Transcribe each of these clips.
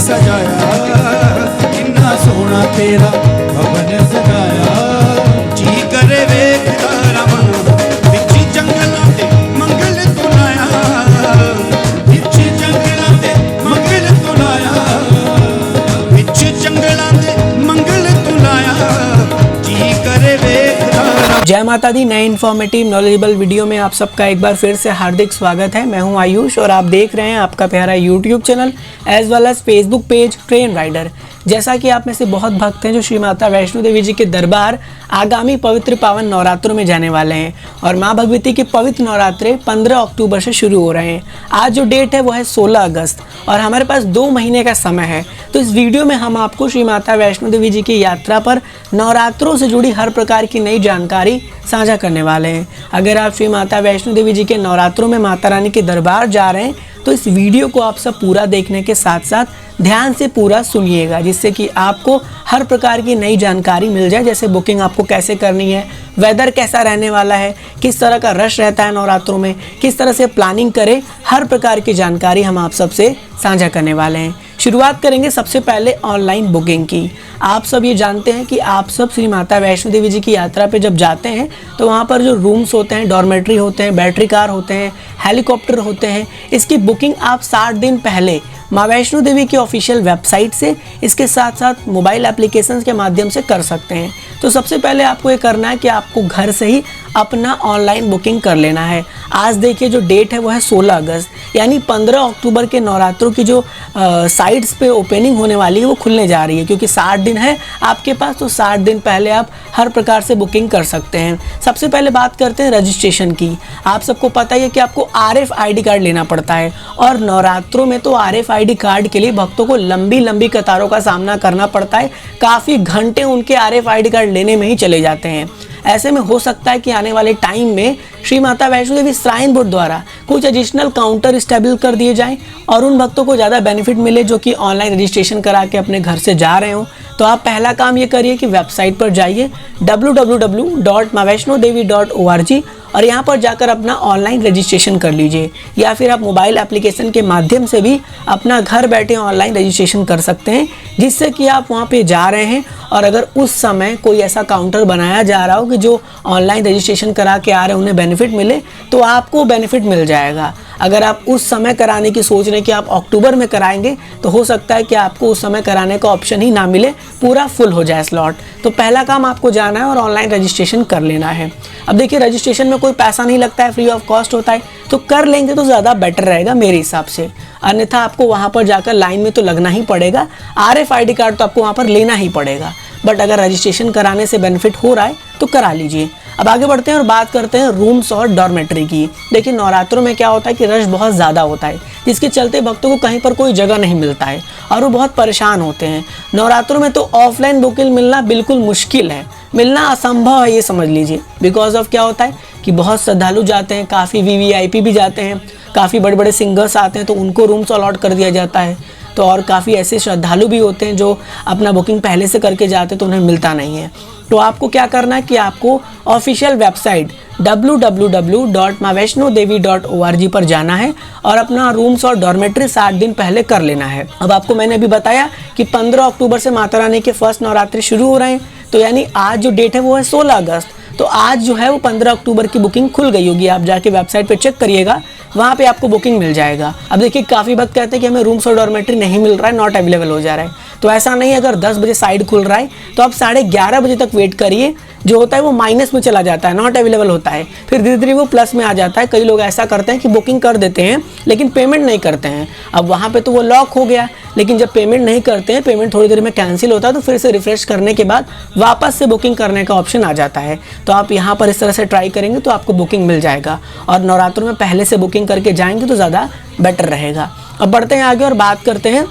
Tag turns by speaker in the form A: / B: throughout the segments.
A: सजाया, किन्ना सोना तेरा भवन सजाया। जी करे वेखदा रवां विच जंगलां ते मंगल तू लाया, विच जंगलां ते मंगल तू लाया, विच जंगलां ते मंगल तू लाया। जी करे वेखदा।
B: जय माता दी। नए इन्फॉर्मेटिव नॉलेजेबल वीडियो में आप सबका एक बार फिर से हार्दिक स्वागत है। मैं हूं आयुष और आप देख रहे हैं आपका प्यारा YouTube channel as well as Facebook page train rider. जैसा कि आप में से बहुत भक्त हैं जो श्री माता वैष्णो देवी जी के दरबार आगामी पवित्र पावन नवरात्रों में जाने वाले हैं और माँ भगवती के पवित्र नवरात्रे 15 अक्टूबर से शुरू हो रहे हैं। आज जो डेट है वो है 16 अगस्त और हमारे पास 2 महीने का समय है। तो इस वीडियो में हम आपको श्री माता वैष्णो देवी जी की यात्रा पर नवरात्रों से जुड़ी हर प्रकार की नई जानकारी साझा करने वाले हैं। अगर आप श्री माता वैष्णो देवी जी के नवरात्रों में माता रानी के दरबार जा रहे हैं तो इस वीडियो को आप सब पूरा देखने के साथ साथ ध्यान से पूरा सुनिएगा, जिससे कि आपको हर प्रकार की नई जानकारी मिल जाए। जैसे बुकिंग आपको कैसे करनी है, वेदर कैसा रहने वाला है, किस तरह का रश रहता है नवरात्रों में, किस तरह से प्लानिंग करें, हर प्रकार की जानकारी हम आप सबसे साझा करने वाले हैं। शुरुआत करेंगे सबसे पहले ऑनलाइन बुकिंग की। आप सब ये जानते हैं कि आप सब श्री माता वैष्णो देवी जी की यात्रा पे जब जाते हैं तो वहाँ पर जो रूम्स होते हैं, डॉर्मेट्री होते हैं, बैटरी कार होते हैं, हेलीकॉप्टर होते हैं, इसकी बुकिंग आप 60 दिन पहले माँ वैष्णो देवी की ऑफिशियल वेबसाइट से, इसके साथ साथ मोबाइल एप्लीकेशंस के माध्यम से कर सकते हैं। तो सबसे पहले आपको ये करना है कि आपको घर से ही अपना ऑनलाइन बुकिंग कर लेना है। आज देखिए जो डेट है वो है 16 अगस्त, यानी 15 अक्टूबर के नवरात्रों की जो साइट्स पे ओपनिंग होने वाली है वो खुलने जा रही है। क्योंकि 60 दिन है आपके पास, तो 60 दिन पहले आप हर प्रकार से बुकिंग कर सकते हैं। सबसे पहले बात करते हैं रजिस्ट्रेशन की। आप सबको पता ही है कि आपको RFID कार्ड लेना पड़ता है और नवरात्रों में तो RFID कार्ड के लिए भक्तों को लंबी लंबी कतारों का सामना करना पड़ता है। काफ़ी घंटे उनके RFID कार्ड लेने में ही चले जाते हैं। ऐसे में हो सकता है कि आने वाले टाइम में श्री माता वैष्णो देवी श्राइन बोर्ड द्वारा कुछ एडिशनल काउंटर स्टेबल कर दिए जाएं और उन भक्तों को ज़्यादा बेनिफिट मिले जो कि ऑनलाइन रजिस्ट्रेशन करा के अपने घर से जा रहे हो। तो आप पहला काम ये करिए कि वेबसाइट पर जाइए www.maavaishnodevi.org और यहाँ पर जाकर अपना ऑनलाइन रजिस्ट्रेशन कर लीजिए, या फिर आप मोबाइल एप्लीकेशन के माध्यम से भी अपना घर बैठे ऑनलाइन रजिस्ट्रेशन कर सकते हैं, जिससे कि आप वहाँ पे जा रहे हैं और अगर उस समय कोई ऐसा काउंटर बनाया जा रहा हो कि जो ऑनलाइन रजिस्ट्रेशन करा के आ रहे हैं उन्हें बेनिफिट मिले तो आपको बेनिफिट मिल जाएगा। अगर आप उस समय कराने की सोच रहे हैं कि आप अक्टूबर में कराएंगे तो हो सकता है कि आपको उस समय कराने का ऑप्शन ही ना मिले, पूरा फुल हो जाए स्लॉट। तो पहला काम आपको जाना है और ऑनलाइन रजिस्ट्रेशन कर लेना है। अब देखिए रजिस्ट्रेशन में कोई पैसा नहीं लगता है, फ्री ऑफ कॉस्ट होता है, तो कर लेंगे तो ज़्यादा बेटर रहेगा मेरे हिसाब से। अन्यथा आपको वहाँ पर जाकर लाइन में तो लगना ही पड़ेगा, RFID कार्ड तो आपको वहाँ पर लेना ही पड़ेगा। बट अगर रजिस्ट्रेशन कराने से बेनिफिट हो रहा है तो करा लीजिए। अब आगे बढ़ते हैं और बात करते हैं रूम्स और डॉर्मेट्री की। देखिए नवरात्रों में क्या होता है कि रश बहुत ज़्यादा होता है, जिसके चलते भक्तों को कहीं पर कोई जगह नहीं मिलता है और वो बहुत परेशान होते हैं। नवरात्रों में तो ऑफलाइन बुकिंग मिलना बिल्कुल मुश्किल है, मिलना असंभव है ये समझ लीजिए। बिकॉज ऑफ क्या होता है कि बहुत श्रद्धालु जाते हैं, काफ़ी VVIP भी जाते हैं, काफ़ी बड़े बड़े सिंगर्स आते हैं तो उनको रूम्स अलॉट कर दिया जाता है। तो और काफ़ी ऐसे श्रद्धालु भी होते हैं जो अपना बुकिंग पहले से करके जाते हैं तो उन्हें मिलता नहीं है। तो आपको क्या करना है कि आपको ऑफिशियल वेबसाइट www.maavaishnodevi.org पर जाना है और अपना रूम्स और डॉर्मेट्री 60 दिन पहले कर लेना है। अब आपको मैंने अभी बताया कि 15 अक्टूबर से माता रानी के फर्स्ट नवरात्रि शुरू हो रहे हैं, तो यानी आज जो डेट है वो है 16 अगस्त। तो आज जो है वो 15 अक्टूबर की बुकिंग खुल गई होगी। आप जाके वेबसाइट पे चेक करिएगा, वहाँ पे आपको बुकिंग मिल जाएगा। अब देखिए काफ़ी वक्त कहते हैं कि हमें रूम्स और डॉर्मेट्री नहीं मिल रहा है, नॉट अवेलेबल हो जा रहा है। तो ऐसा नहीं है, अगर 10 बजे साइड खुल रहा है तो आप 11:30 बजे तक वेट करिए। जो होता है वो माइनस में चला जाता है, नॉट अवेलेबल होता है, फिर धीरे धीरे वो प्लस में आ जाता है। कई लोग ऐसा करते हैं कि बुकिंग कर देते हैं लेकिन पेमेंट नहीं करते हैं। अब वहाँ पे तो वो लॉक हो गया, लेकिन जब पेमेंट नहीं करते हैं, पेमेंट थोड़ी देर में कैंसिल होता है तो फिर से रिफ्रेश करने के बाद वापस से बुकिंग करने का ऑप्शन आ जाता है। तो आप यहाँ पर इस तरह से ट्राई करेंगे तो आपको बुकिंग मिल जाएगा और नवरात्रों में पहले से बुकिंग करके जाएंगे तो ज़्यादा बेटर रहेगा। अब बढ़ते हैं आगे और बात करते हैं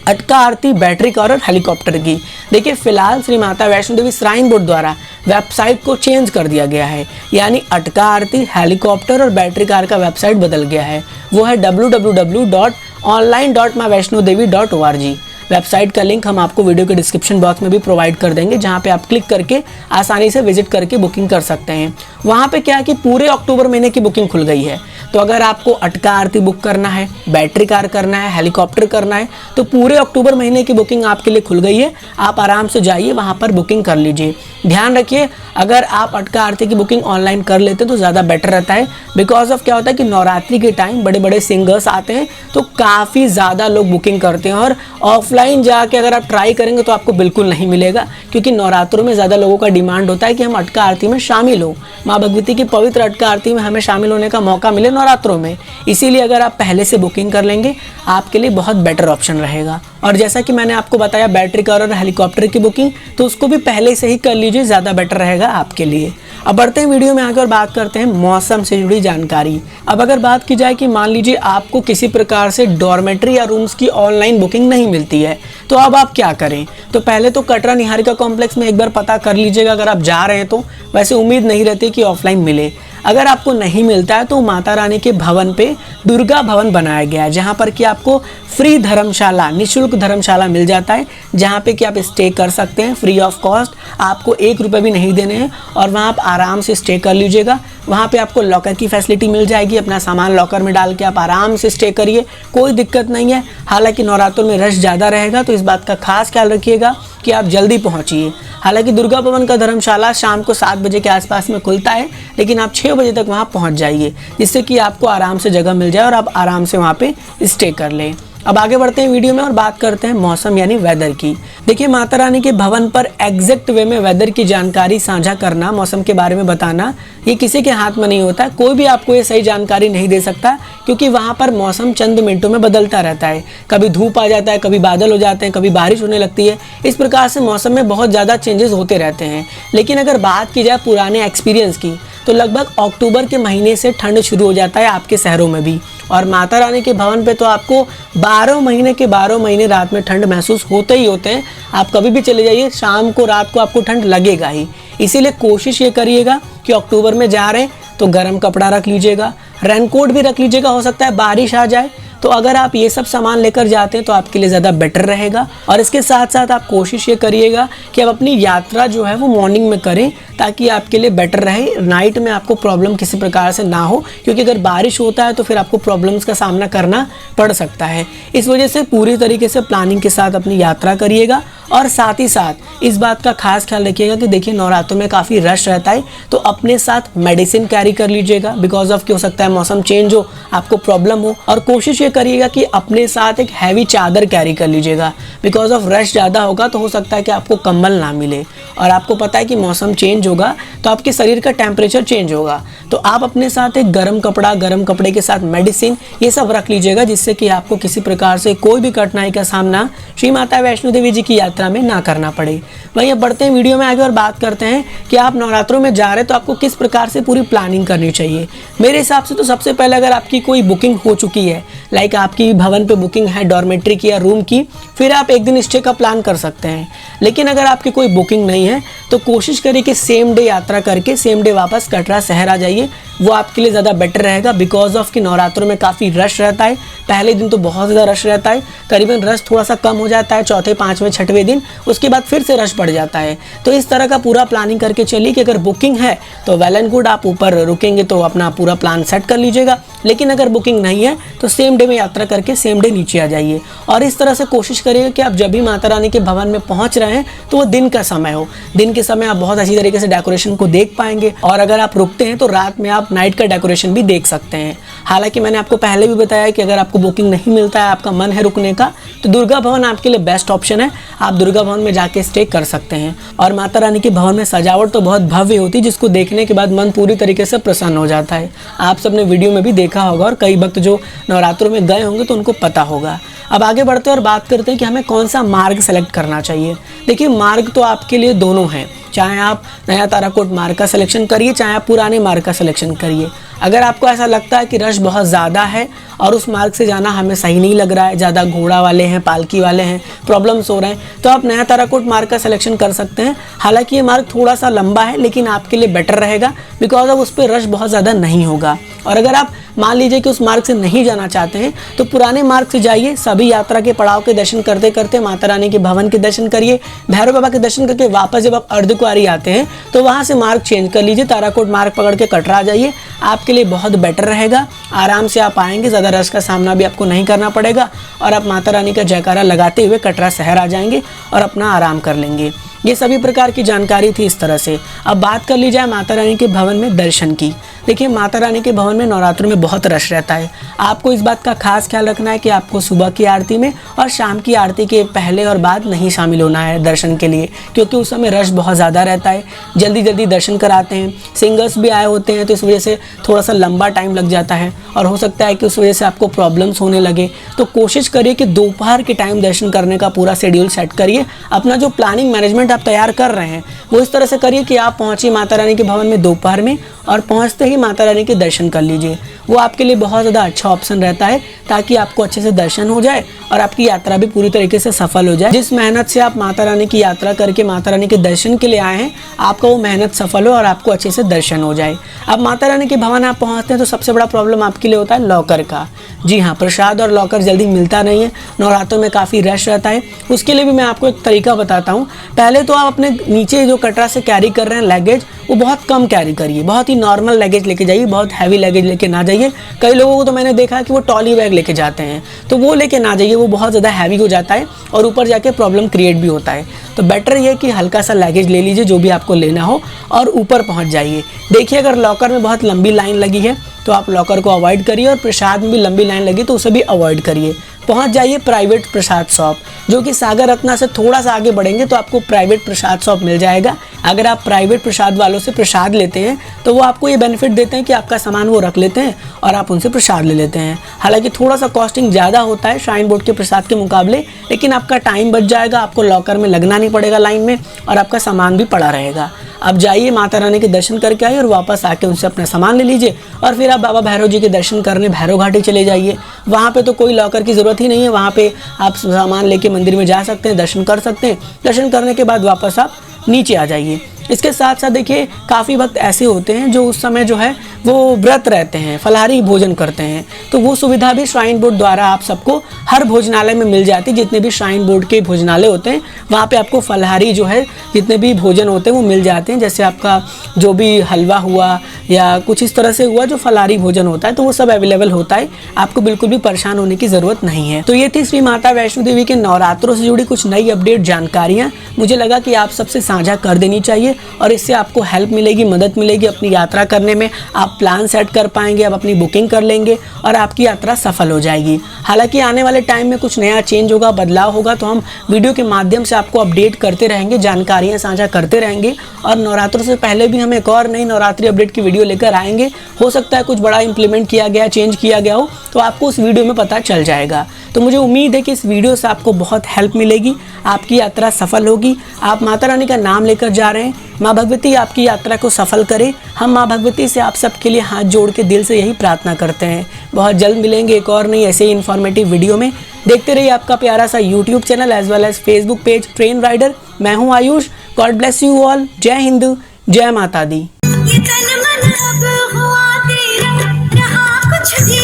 B: अटका आरती, बैटरी कार और हेलीकॉप्टर की। देखिए फिलहाल श्री माता वैष्णो देवी श्राइन बोर्ड द्वारा वेबसाइट को चेंज कर दिया गया है, यानी अटका आरती, हेलीकॉप्टर और बैटरी कार का वेबसाइट बदल गया है। वो है www.online.maavaishnodevi.org। वेबसाइट का लिंक हम आपको वीडियो के डिस्क्रिप्शन बॉक्स में भी प्रोवाइड कर देंगे, जहाँ पे आप क्लिक करके आसानी से विजिट करके बुकिंग कर सकते हैं। वहाँ पे क्या है कि पूरे अक्टूबर महीने की बुकिंग खुल गई है। तो अगर आपको अटका आरती बुक करना है, बैटरी कार करना है, हेलीकॉप्टर करना है, तो पूरे अक्टूबर महीने की बुकिंग आपके लिए खुल गई है। आप आराम से जाइए वहाँ पर बुकिंग कर लीजिए। ध्यान रखिए, अगर आप अटका आरती की बुकिंग ऑनलाइन कर लेते तो ज़्यादा बेटर रहता है। बिकॉज ऑफ क्या होता है कि नवरात्रि के टाइम बड़े बड़े सिंगर्स आते हैं तो काफ़ी ज़्यादा लोग बुकिंग करते हैं, और ऑफलाइन जाके अगर आप ट्राई करेंगे तो आपको बिल्कुल नहीं मिलेगा, क्योंकि नवरात्रों में ज़्यादा लोगों का डिमांड होता है कि हम अटका आरती में शामिल हो, माँ भगवती की पवित्र अटका आरती में हमें शामिल होने का मौका मिले नवरात्रों में। इसीलिए अगर आप पहले से बुकिंग कर लेंगे आपके लिए बहुत बेटर ऑप्शन रहेगा। और जैसा कि मैंने आपको बताया बैटरी कार और हेलीकॉप्टर की बुकिंग, तो उसको भी पहले से ही कर लीजिए, ज़्यादा बेटर रहेगा आपके लिए। अब बढ़ते हैं वीडियो में आगे और बात करते हैं मौसम से जुड़ी जानकारी। अब अगर बात की जाए कि मान लीजिए आपको किसी प्रकार से डॉर्मेट्री या रूम्स की ऑनलाइन बुकिंग नहीं मिलती है, तो अब आप क्या करें? तो पहले तो कटरा निहारिका कॉम्प्लेक्स में एक बार पता कर लीजिएगा अगर आप जा रहे हैं तो। वैसे उम्मीद नहीं रहती कि ऑफलाइन मिले। अगर आपको नहीं मिलता है तो माता रानी के भवन पे दुर्गा भवन बनाया गया है, जहाँ पर कि आपको फ्री धर्मशाला, निःशुल्क धर्मशाला मिल जाता है, जहाँ पे कि आप स्टे कर सकते हैं फ्री ऑफ कॉस्ट। आपको 1 रुपये भी नहीं देने हैं और वहाँ आप आराम से स्टे कर लीजिएगा। वहाँ पे आपको लॉकर की फैसिलिटी मिल जाएगी, अपना सामान लॉकर में डाल के आप आराम से स्टे करिए, कोई दिक्कत नहीं है। हालांकि नवरात्रों में रश ज़्यादा रहेगा, तो इस बात का खास ख्याल रखिएगा कि आप जल्दी पहुँचिए। हालांकि दुर्गा भवन का धर्मशाला शाम को 7 बजे के आसपास में खुलता है, लेकिन आप 6 बजे तक वहाँ पहुँच जाइए, जिससे कि आपको आराम से जगह मिल जाए और आप आराम से वहाँ पे स्टे कर लें। अब आगे बढ़ते हैं वीडियो में और बात करते हैं मौसम यानी वेदर की। देखिए, माता रानी के भवन पर एग्जैक्ट वे में वेदर की जानकारी साझा करना, मौसम के बारे में बताना, ये किसी के हाथ में नहीं होता। कोई भी आपको ये सही जानकारी नहीं दे सकता, क्योंकि वहाँ पर मौसम चंद मिनटों में बदलता रहता है। कभी धूप आ जाता है, कभी बादल हो जाते हैं, कभी बारिश होने लगती है। इस प्रकार से मौसम में बहुत ज़्यादा चेंजेस होते रहते हैं। लेकिन अगर बात की जाए पुराने एक्सपीरियंस की, तो लगभग अक्टूबर के महीने से ठंड शुरू हो जाता है आपके शहरों में भी। और माता रानी के भवन पे तो आपको 12 महीने के 12 महीने रात में ठंड महसूस होते ही होते हैं। आप कभी भी चले जाइए, शाम को रात को आपको ठंड लगेगा ही। इसीलिए कोशिश ये करिएगा कि अक्टूबर में जा रहे हैं तो गर्म कपड़ा रख लीजिएगा, रेनकोट भी रख लीजिएगा, हो सकता है बारिश आ जाए। तो अगर आप ये सब सामान लेकर जाते हैं तो आपके लिए ज़्यादा बेटर रहेगा। और इसके साथ साथ आप कोशिश ये करिएगा कि आप अपनी यात्रा जो है वो मॉर्निंग में करें, ताकि आपके लिए बेटर रहे। नाइट में आपको प्रॉब्लम किसी प्रकार से ना हो, क्योंकि अगर बारिश होता है तो फिर आपको प्रॉब्लम्स का सामना करना पड़ सकता है। इस वजह से पूरी तरीके से प्लानिंग के साथ अपनी यात्रा करिएगा। और साथ ही साथ इस बात का खास ख्याल रखिएगा कि देखिए, नवरात्रों में काफ़ी रश रहता है, तो अपने साथ मेडिसिन कैरी कर लीजिएगा। बिकॉज ऑफ क्या हो सकता है मौसम चेंज हो, आपको प्रॉब्लम हो। और कोशिश ये करिएगा कि अपने साथ एक हैवी चादर कैरी कर लीजिएगा। बिकॉज ऑफ रश ज़्यादा होगा तो हो सकता है कि आपको कंबल ना मिले। और आपको पता है कि मौसम चेंज होगा तो आपके शरीर का टेम्परेचर चेंज होगा, तो आप अपने साथ एक गर्म कपड़ा, गर्म कपड़े के साथ मेडिसिन, ये सब रख लीजिएगा, जिससे कि आपको किसी प्रकार से कोई भी कठिनाई का सामना श्री माता वैष्णो देवी जी की यात्रा में ना करना पड़े। वहीं अब बढ़ते हैं वीडियो में आगे और बात करते हैं कि आप नवरात्रों में जा रहे हैं तो आपको किस प्रकार से पूरी प्लानिंग करनी चाहिए। मेरे हिसाब से तो सबसे पहले अगर आपकी कोई बुकिंग हो चुकी है, लाइक आपकी भवन पे बुकिंग है डॉर्मेट्री की या रूम की, फिर आप एक दिन स्टे का प्लान कर सकते हैं। लेकिन अगर आपकी कोई बुकिंग नहीं है तो कोशिश करिए कि सेम डे यात्रा करके सेम डे वापस कटरा शहर आ जाइए, वो आपके लिए ज़्यादा बेटर रहेगा। बिकॉज ऑफ कि नवरात्रों में काफ़ी रश रहता है। पहले दिन तो बहुत ज़्यादा रश रहता है, करीबन रश थोड़ा सा कम हो जाता है चौथे, पाँचवें, छठवें दिन, उसके बाद फिर से रश बढ़ जाता है। तो इस तरह का पूरा प्लानिंग करके चलिए कि अगर बुकिंग है तो वेल एंड गुड, आप ऊपर रुकेंगे तो अपना पूरा प्लान सेट कर लीजिएगा। लेकिन अगर बुकिंग नहीं है तो सेम डे में यात्रा करके सेम डे नीचे आ जाइए। और इस तरह से कोशिश करिएगा कि आप जब भी माता रानी के भवन में पहुंच रहे हैं तो वो दिन का समय हो। दिन के समय आप बहुत अच्छी तरीके से डेकोरेशन को देख पाएंगे, और अगर आप रुकते हैं तो रात में आप नाइट का डेकोरेशन भी देख सकते हैं। हालांकि मैंने आपको पहले भी बताया कि अगर आपको बुकिंग नहीं मिलता है, आपका मन है रुकने का, तो दुर्गा भवन आपके लिए बेस्ट ऑप्शन है। आप दुर्गा भवन में जाके स्टे कर सकते हैं। और माता रानी के भवन में सजावट तो बहुत भव्य होती है, जिसको देखने के बाद मन पूरी तरीके से प्रसन्न हो जाता है। आप सबने वीडियो में भी देखा होगा और कई भक्त जो नवरात्रों में गए होंगे तो उनको पता होगा। अब आगे बढ़ते हैं और बात करते हैं कि हमें कौन सा मार्ग सेलेक्ट करना चाहिए। देखिए, मार्ग तो आपके लिए दोनों हैं, चाहे आप नया ताराकोट मार्ग का सिलेक्शन करिए, चाहे आप पुराने मार्ग का सिलेक्शन करिए। अगर आपको ऐसा लगता है कि रश बहुत ज़्यादा है और उस मार्ग से जाना हमें सही नहीं लग रहा है, ज़्यादा घोड़ा वाले हैं, पालकी वाले हैं, प्रॉब्लम्स हो रहे हैं, तो आप नया ताराकोट मार्ग का सिलेक्शन कर सकते हैं। हालांकि ये मार्ग थोड़ा सा लंबा है, लेकिन आपके लिए बेटर रहेगा, बिकॉज अब उस पर रश बहुत ज़्यादा नहीं होगा। और अगर आप मान लीजिए कि उस मार्ग से नहीं जाना चाहते चाहते हैं तो पुराने मार्ग से जाइए, सभी यात्रा के पड़ाव के दर्शन करते करते माता रानी के भवन के दर्शन करिए, भैरव बाबा के दर्शन करके वापस जब आप अर्धकुंवारी आते हैं तो वहाँ से मार्ग चेंज कर लीजिए, ताराकोट मार्ग पकड़ के कटरा जाइए, आपके लिए बहुत बेटर रहेगा। आराम से आप आएंगे, ज़्यादा रश का सामना भी आपको नहीं करना पड़ेगा और आप माता रानी का जयकारा लगाते हुए कटरा शहर आ जाएंगे और अपना आराम कर लेंगे। ये सभी प्रकार की जानकारी थी इस तरह से। अब बात कर ली जाए माता रानी के भवन में दर्शन की। देखिए, माता रानी के भवन में नवरात्रों में बहुत रश रहता है। आपको इस बात का खास ख्याल रखना है कि आपको सुबह की आरती में और शाम की आरती के पहले और बाद नहीं शामिल होना है दर्शन के लिए, क्योंकि उस समय रश बहुत ज़्यादा रहता है, जल्दी जल्दी दर्शन कराते हैं, सिंगर्स भी आए होते हैं, तो इस वजह से थोड़ा सा लंबा टाइम लग जाता है और हो सकता है कि उस वजह से आपको प्रॉब्लम्स होने लगे। तो कोशिश करिए कि दोपहर के टाइम दर्शन करने का पूरा शेड्यूल सेट करिए। अपना जो प्लानिंग मैनेजमेंट आप तैयार कर रहे हैं वो इस तरह से करिए कि आप पहुँचिए माता रानी के भवन में दोपहर में और पहुँचते ही माता रानी के दर्शन कर लीजिए। वो आपके लिए बहुत ज़्यादा अच्छा ऑप्शन रहता है, ताकि आपको अच्छे से दर्शन हो जाए और आपकी यात्रा भी पूरी तरीके से सफल हो जाए। जिस मेहनत से आप माता रानी की यात्रा करके माता रानी के दर्शन के लिए आए हैं, आपका वो मेहनत सफल हो और आपको अच्छे से दर्शन हो जाए। अब माता रानी के भवन आप पहुँचते हैं तो सबसे बड़ा प्रॉब्लम आपके लिए होता है लॉकर का। जी हाँ, प्रसाद और लॉकर जल्दी मिलता नहीं है, नवरात्रों में काफ़ी रश रहता है। उसके लिए भी मैं आपको एक तरीका बताता हूँ। पहले तो आप अपने नीचे जो कटरा से कैरी कर रहे हैं लगेज, वो बहुत कम कैरी करिए, बहुत ही नॉर्मल लगेज लेके जाइए, बहुत हैवी लगेज लेके ना जाइए। कई लोगों को तो मैंने देखा है कि वो ट्रॉली बैग लेके जाते हैं, तो वो लेके ना जाइए, वो बहुत ज़्यादा हैवी हो जाता है और ऊपर जाके प्रॉब्लम क्रिएट भी होता है। तो बेटर ये कि हल्का सा लगेज ले लीजिए जो भी आपको लेना हो और ऊपर पहुंच जाइए। देखिए, अगर लॉकर में बहुत लंबी लाइन लगी है तो आप लॉकर को अवॉइड करिए, और प्रसाद में भी लंबी लाइन लगी तो उसे भी अवॉइड करिए। पहुंच जाइए प्राइवेट प्रसाद शॉप, जो कि सागर रत्ना से थोड़ा सा आगे बढ़ेंगे तो आपको प्राइवेट प्रसाद शॉप मिल जाएगा। अगर आप प्राइवेट प्रसाद वालों से प्रसाद लेते हैं तो वो आपको ये बेनिफिट देते हैं कि आपका सामान वो रख लेते हैं और आप उनसे प्रसाद ले लेते हैं। हालांकि थोड़ा सा कॉस्टिंग ज़्यादा होता है श्राइन बोर्ड के प्रसाद के मुकाबले, लेकिन आपका टाइम बच जाएगा, आपको लॉकर में लगना नहीं पड़ेगा लाइन में, और आपका सामान भी पड़ा रहेगा। अब जाइए माता रानी के दर्शन करके आइए और वापस आके उनसे अपना सामान ले लीजिए, और फिर आप बाबा भैरव जी के दर्शन करने भैरव घाटी चले जाइए। वहाँ पे तो कोई लॉकर की ज़रूरत ही नहीं है, वहाँ पे आप सामान लेके मंदिर में जा सकते हैं, दर्शन कर सकते हैं। दर्शन करने के बाद वापस आप नीचे आ जाइए। इसके साथ साथ देखिए, काफ़ी भक्त ऐसे होते हैं जो उस समय जो है वो व्रत रहते हैं, फलाहारी भोजन करते हैं, तो वो सुविधा भी श्राइन बोर्ड द्वारा आप सबको हर भोजनालय में मिल जाती है। जितने भी श्राइन बोर्ड के भोजनालय होते हैं वहाँ पे आपको फलाहारी जो है जितने भी भोजन होते हैं वो मिल जाते हैं। जैसे आपका जो भी हलवा हुआ या कुछ इस तरह से हुआ जो फलाहारी भोजन होता है, तो वो सब अवेलेबल होता है, आपको बिल्कुल भी परेशान होने की ज़रूरत नहीं है। तो ये थी श्री माता वैष्णो देवी के नवरात्रों से जुड़ी कुछ नई अपडेट जानकारियाँ, मुझे लगा कि आप सबसे साझा कर देनी चाहिए, और इससे आपको हेल्प मिलेगी, मदद मिलेगी अपनी यात्रा करने में। आप प्लान सेट कर पाएंगे, आप अपनी बुकिंग कर लेंगे और आपकी यात्रा सफल हो जाएगी। हालांकि आने वाले टाइम में कुछ नया चेंज होगा, बदलाव होगा, तो हम वीडियो के माध्यम से आपको अपडेट करते रहेंगे, जानकारियाँ साझा करते रहेंगे, और नवरात्रों से पहले भी हम एक और नई नवरात्रि अपडेट की वीडियो लेकर आएंगे। हो सकता है कुछ बड़ा इंप्लीमेंट किया गया, चेंज किया गया हो, तो आपको उस वीडियो में पता चल जाएगा। तो मुझे उम्मीद है कि इस वीडियो से आपको बहुत हेल्प मिलेगी, आपकी यात्रा सफल होगी। आप माता रानी का नाम लेकर जा रहे हैं, माँ भगवती आपकी यात्रा को सफल करे। हम माँ भगवती से आप सबके लिए हाथ जोड़ के दिल से यही प्रार्थना करते हैं। बहुत जल्द मिलेंगे एक और नई ऐसे ही इन्फॉर्मेटिव वीडियो में। देखते रहिए आपका प्यारा सा YouTube channel as well as Facebook page train rider. मैं हूँ Ayush. God bless you all. जय हिंद, जय माता दी।
C: ये तन मन अब हुआ तेरा, रहा कुछ भी